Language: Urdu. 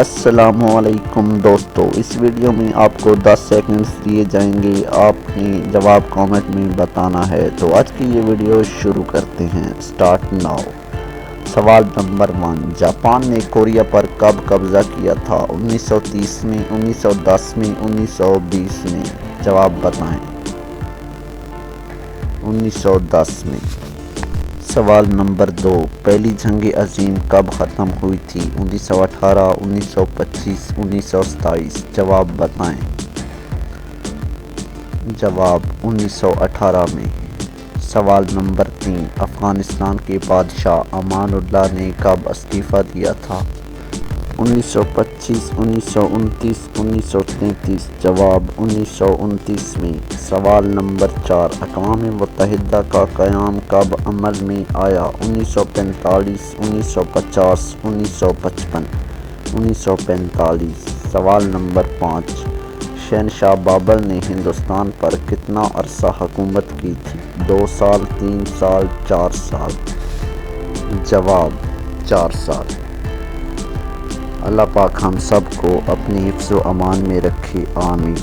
السلام علیکم دوستو، اس ویڈیو میں آپ کو 10 سیکنڈز دیے جائیں گے. آپ نے جواب کامنٹ میں بتانا ہے. تو آج کی یہ ویڈیو شروع کرتے ہیں. Start now. سوال نمبر 1. جاپان نے کوریا پر کب قبضہ کیا تھا؟ 1930 میں، 1910 میں، 1920 میں؟ جواب بتائیں. 1910 میں. سوال نمبر 2. پہلی جنگ عظیم کب ختم ہوئی تھی؟ 1918، 1925، 1927؟ جواب بتائیں. جواب 1918 میں. سوال نمبر 3. افغانستان کے بادشاہ امان اللہ نے کب استعفیٰ دیا تھا؟ 1925، 1929، 1933؟ جواب 1929 میں. سوال نمبر 4. اقوام متحدہ کا قیام کب عمل میں آیا؟ 1945، 1950، 1955؟ 1945. سوال نمبر 5. شہنشاہ بابر نے ہندوستان پر کتنا عرصہ حکومت کی تھی؟ 2 سال، 3 سال، 4 سال؟ جواب 4 سال. اللہ پاک ہم سب کو اپنے حفظ و امان میں رکھے. آمین.